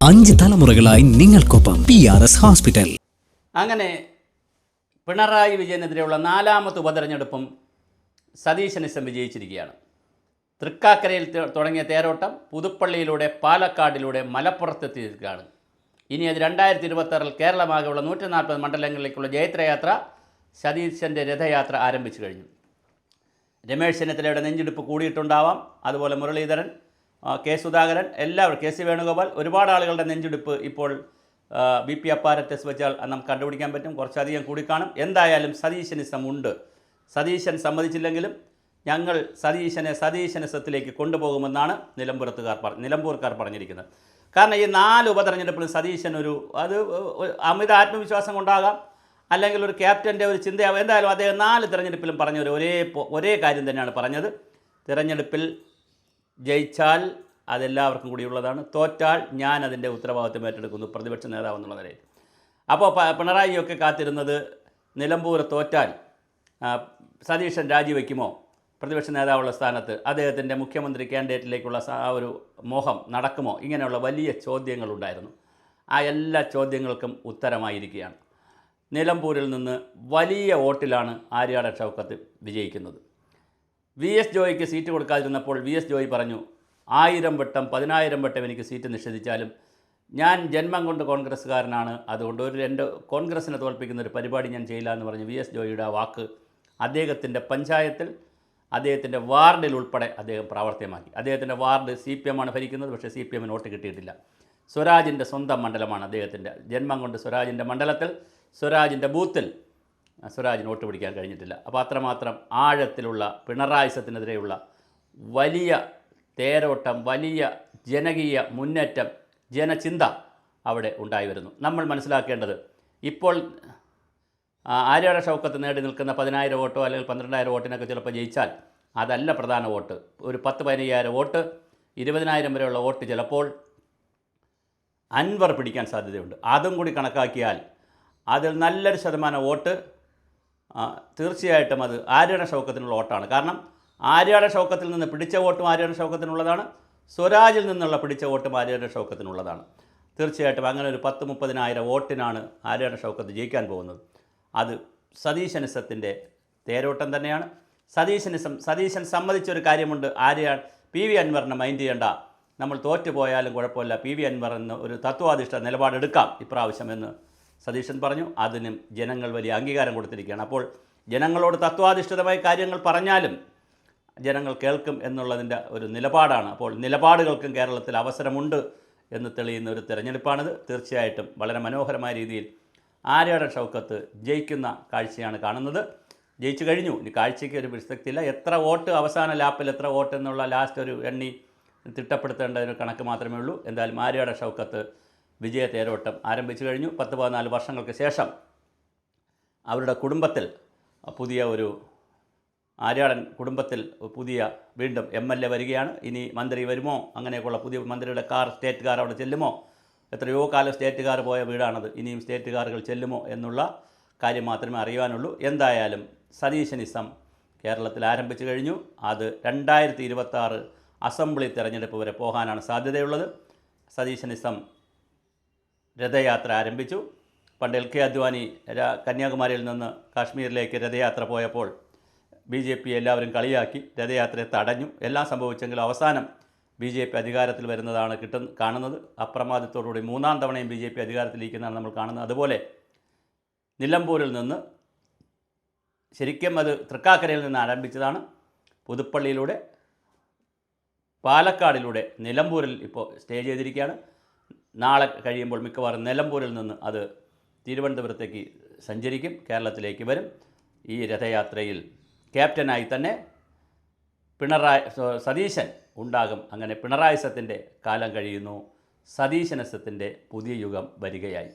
5 തലമുറകളായി നിങ്ങൾക്കൊപ്പം PRS hospital. അങ്ങനെ പിണറായി വിജയനെതിരെയുള്ള 4ാമത്തെ ഉപതെരഞ്ഞെടുപ്പും സതീശനിസം വിജയിച്ചിരിക്കുകയാണ്. തൃക്കാക്കരയിൽ തുടങ്ങിയ തേരോട്ടം പുതുപ്പള്ളിയിലൂടെ പാലക്കാടിലൂടെ മലപ്പുറത്തെത്തിയിരിക്കുകയാണ്. ഇനി അത് 2026 കേരളമാകെയുള്ള 140 മണ്ഡലങ്ങളിലേക്കുള്ള ജൈത്രയാത്ര, സതീശൻ്റെ രഥയാത്ര ആരംഭിച്ചു കഴിഞ്ഞു. രമേശ് ചെന്നിത്തലയുടെ നെഞ്ചെടുപ്പ് കൂടിയിട്ടുണ്ടാവാം. അതുപോലെ മുരളീധരൻ, കെ സുധാകരൻ, എല്ലാവരും, കെ സി വേണുഗോപാൽ, ഒരുപാട് ആളുകളുടെ നെഞ്ചെടുപ്പ് ഇപ്പോൾ BP അപ്പാരറ്റസ് വെച്ചാൽ നമുക്ക് കണ്ടുപിടിക്കാൻ പറ്റും. കുറച്ചധികം കൂടിക്കാണും. എന്തായാലും സതീശനിസം ഉണ്ട്. സതീശൻ സമ്മതിച്ചില്ലെങ്കിലും ഞങ്ങൾ സതീശനെ സതീശനിസത്തിലേക്ക് കൊണ്ടുപോകുമെന്നാണ് നിലമ്പൂർക്കാർ പറഞ്ഞിരിക്കുന്നത്. കാരണം ഈ 4 ഉപതെരഞ്ഞെടുപ്പിൽ സതീശൻ അമിത ആത്മവിശ്വാസം കൊണ്ടാകാം, അല്ലെങ്കിൽ ഒരു ക്യാപ്റ്റൻ്റെ ഒരു ചിന്തയാവും. എന്തായാലും അദ്ദേഹം 4 തിരഞ്ഞെടുപ്പിലും പറഞ്ഞ ഒരേ കാര്യം തന്നെയാണ് പറഞ്ഞത്. തിരഞ്ഞെടുപ്പിൽ ജയിച്ചാൽ അതെല്ലാവർക്കും കൂടിയുള്ളതാണ്, തോറ്റാൽ ഞാൻ അതിൻ്റെ ഉത്തരവാദിത്വം ഏറ്റെടുക്കുന്നു പ്രതിപക്ഷ നേതാവ് എന്നുള്ള നിലയിൽ. അപ്പോൾ പിണറായിയൊക്കെ കാത്തിരുന്നത് നിലമ്പൂർ തോറ്റാൽ സതീശൻ രാജിവെക്കുമോ, പ്രതിപക്ഷ നേതാവുള്ള സ്ഥാനത്ത് അദ്ദേഹത്തിൻ്റെ മുഖ്യമന്ത്രി കാൻഡിഡേറ്റിലേക്കുള്ള ആ ഒരു മോഹം നടക്കുമോ, ഇങ്ങനെയുള്ള വലിയ ചോദ്യങ്ങളുണ്ടായിരുന്നു. ആ എല്ലാ ചോദ്യങ്ങൾക്കും ഉത്തരമായിരിക്കുകയാണ്. നിലമ്പൂരിൽ നിന്ന് വലിയ വോട്ടിലാണ് ആര്യാടൻ ഷൗക്കത്ത് വിജയിക്കുന്നത്. VS ജോയിക്ക് സീറ്റ് കൊടുക്കാതിരുന്നപ്പോൾ VS ജോയി പറഞ്ഞു, 1000 വട്ടം 10000 വട്ടം എനിക്ക് സീറ്റ് നിഷേധിച്ചാലും ഞാൻ ജന്മം കൊണ്ട് കോൺഗ്രസ്സുകാരനാണ്, അതുകൊണ്ട് എൻ്റെ കോൺഗ്രസ്സിനെ തോൽപ്പിക്കുന്ന ഒരു പരിപാടി ഞാൻ ചെയ്യില്ല എന്ന് പറഞ്ഞ് VS ജോയിയുടെ ആ വാക്ക് അദ്ദേഹത്തിൻ്റെ പഞ്ചായത്തിൽ, അദ്ദേഹത്തിൻ്റെ വാർഡിൽ ഉൾപ്പെടെ അദ്ദേഹം പ്രാവർത്തികമാക്കി. അദ്ദേഹത്തിൻ്റെ വാർഡ് CPM ആണ് ഭരിക്കുന്നത്, പക്ഷേ CPMന് വോട്ട് കിട്ടിയിട്ടില്ല. സ്വരാജിൻ്റെ സ്വന്തം മണ്ഡലമാണ് അദ്ദേഹത്തിൻ്റെ. ജന്മം കൊണ്ട് സ്വരാജിൻ്റെ മണ്ഡലത്തിൽ, സ്വരാജിൻ്റെ ബൂത്തിൽ സ്വരാജിന് വോട്ട് പിടിക്കാൻ കഴിഞ്ഞിട്ടില്ല. അപ്പോൾ അത്രമാത്രം ആഴത്തിലുള്ള പിണറായിസത്തിനെതിരെയുള്ള വലിയ തേരോട്ടം, വലിയ ജനകീയ മുന്നേറ്റം, ജനചിന്ത അവിടെ ഉണ്ടായി വരുന്നു. നമ്മൾ മനസ്സിലാക്കേണ്ടത്, ഇപ്പോൾ ആര്യാടൻ ഷൗക്കത്ത് നേടി നിൽക്കുന്ന 10000 വോട്ടോ അല്ലെങ്കിൽ 12000 വോട്ടിനൊക്കെ ചിലപ്പോൾ ജയിച്ചാൽ അതല്ല പ്രധാന വോട്ട്. ഒരു 10-15000 വോട്ട്, 20000 വരെയുള്ള വോട്ട് ചിലപ്പോൾ അൻവർ പിടിക്കാൻ സാധ്യതയുണ്ട്. അതും കൂടി കണക്കാക്കിയാൽ അതിൽ നല്ലൊരു ശതമാനം വോട്ട് തീർച്ചയായിട്ടും അത് ആര്യാടൻ ഷൗക്കത്തിനുള്ള വോട്ടാണ്. കാരണം ആര്യാടൻ ഷൗക്കത്തിൽ നിന്ന് പിടിച്ച വോട്ടും ആര്യാടൻ ഷൗക്കത്തിനുള്ളതാണ്, സ്വരാജിൽ നിന്നുള്ള പിടിച്ച വോട്ടും ആര്യാടൻ ഷൗക്കത്തിനുള്ളതാണ്. തീർച്ചയായിട്ടും അങ്ങനെ ഒരു 10-30,000 വോട്ടിനാണ് ആര്യാടൻ ഷൗക്കത്ത് ജയിക്കാൻ പോകുന്നത്. അത് സതീശനിസത്തിൻ്റെ തേരോട്ടം തന്നെയാണ്. സതീശൻ സമ്മതിച്ചൊരു കാര്യമുണ്ട്, PV അൻവറിനെ മൈൻഡ് ചെയ്യേണ്ട, നമ്മൾ തോറ്റുപോയാലും കുഴപ്പമില്ല, PV അൻവർ എന്ന ഒരു തത്വാധിഷ്ഠ നിലപാടെടുക്കാം ഇപ്രാവശ്യം എന്ന് സതീശൻ പറഞ്ഞു. അതിനും ജനങ്ങൾ വലിയ അംഗീകാരം കൊടുത്തിരിക്കുകയാണ്. അപ്പോൾ ജനങ്ങളോട് തത്വാധിഷ്ഠിതമായി കാര്യങ്ങൾ പറഞ്ഞാലും ജനങ്ങൾ കേൾക്കും എന്നുള്ളതിൻ്റെ ഒരു നിലപാടാണ്. അപ്പോൾ നിലപാടുകൾക്കും കേരളത്തിൽ അവസരമുണ്ട് എന്ന് തെളിയുന്ന ഒരു തിരഞ്ഞെടുപ്പാണിത്. തീർച്ചയായിട്ടും വളരെ മനോഹരമായ രീതിയിൽ ആര്യാടൻ ഷൗക്കത്ത് ജയിക്കുന്ന കാഴ്ചയാണ് കാണുന്നത്. ജയിച്ചു കഴിഞ്ഞു, ഇനി കാഴ്ചയ്ക്ക് ഒരു പ്രസക്തിയില്ല. എത്ര വോട്ട് അവസാന ലാപ്പിൽ എത്ര വോട്ട് എന്നുള്ള ലാസ്റ്റ് ഒരു എണ്ണി തിട്ടപ്പെടുത്തേണ്ട ഒരു കണക്ക് മാത്രമേ ഉള്ളൂ. എന്തായാലും ആര്യാടൻ ഷൗക്കത്ത് വിജയ തേരോട്ടം ആരംഭിച്ചു കഴിഞ്ഞു. 10-14 വർഷങ്ങൾക്ക് ശേഷം അവരുടെ കുടുംബത്തിൽ ആര്യാടൻ കുടുംബത്തിൽ വീണ്ടും MLA വരികയാണ്. ഇനി മന്ത്രി വരുമോ, അങ്ങനെയൊക്കെയുള്ള പുതിയ മന്ത്രിയുടെ സ്റ്റേറ്റ് കാർ അവിടെ ചെല്ലുമോ, എത്രയോ കാലം സ്റ്റേറ്റ് കാർ പോയ വീടാണത്, ഇനിയും സ്റ്റേറ്റ് കാറുകൾ ചെല്ലുമോ എന്നുള്ള കാര്യം മാത്രമേ അറിയാനുള്ളൂ. എന്തായാലും സതീശനിസം കേരളത്തിൽ ആരംഭിച്ചു കഴിഞ്ഞു. അത് 2026 അസംബ്ലി തെരഞ്ഞെടുപ്പ് വരെ പോകാനാണ് സാധ്യതയുള്ളത്. സതീശനിസം രഥയാത്ര ആരംഭിച്ചു. പണ്ട് LK അദ്വാനി കന്യാകുമാരിയിൽ നിന്ന് കാശ്മീരിലേക്ക് രഥയാത്ര പോയപ്പോൾ BJP എല്ലാവരും കളിയാക്കി, രഥയാത്രയെ തടഞ്ഞു. എല്ലാം സംഭവിച്ചെങ്കിലും അവസാനം BJP അധികാരത്തിൽ വരുന്നതാണ് കാണുന്നത്. അപ്രമാദിത്തോടുകൂടി 3ാം തവണയും BJP അധികാരത്തിലിരിക്കുന്നതാണ് നമ്മൾ കാണുന്നത്. അതുപോലെ നിലമ്പൂരിൽ നിന്ന്, ശരിക്കും അത് തൃക്കാക്കരയിൽ നിന്ന് ആരംഭിച്ചതാണ്, പുതുപ്പള്ളിയിലൂടെ പാലക്കാടിലൂടെ നിലമ്പൂരിൽ ഇപ്പോൾ സ്റ്റേ ചെയ്തിരിക്കുകയാണ്. നാളെ കഴിയുമ്പോൾ മിക്കവാറും നിലമ്പൂരിൽ നിന്ന് അത് തിരുവനന്തപുരത്തേക്ക് സഞ്ചരിക്കും, കേരളത്തിലേക്ക് വരും. ഈ രഥയാത്രയിൽ ക്യാപ്റ്റനായി തന്നെ സതീശൻ ഉണ്ടാകും. അങ്ങനെ പിണറായിസത്തിൻ്റെ കാലം കഴിയുന്നു, സതീശനിസത്തിൻ്റെ പുതിയ യുഗം വരികയായി.